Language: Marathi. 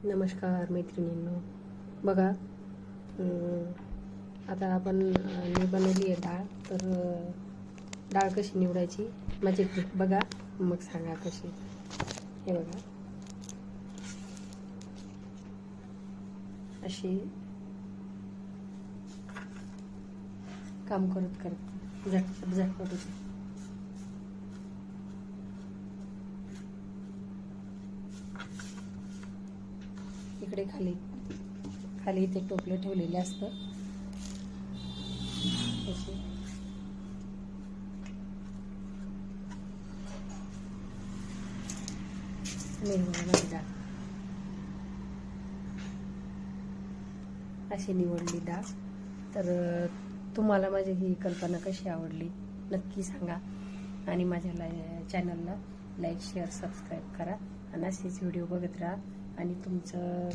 नमस्कार मैत्रिणींनो, बघा आता आपण मी बनवली आहे डाळ. तर डाळ कशी निवडायची माझी ट्रिक बघा, मग सांगा कशी. हे बघा, अशी काम करत करत झटपट झटपट होते. इकडे खाली खाली इथे टोपलं ठेवलेले असतं. माझी डाळ अशी निवडली डाळ. तर तुम्हाला माझी ही कल्पना कशी आवडली नक्की सांगा, आणि माझ्या चॅनलला लाईक शेअर सबस्क्राईब करा, आणि असेच व्हिडिओ बघत राहा. आणि तुमचं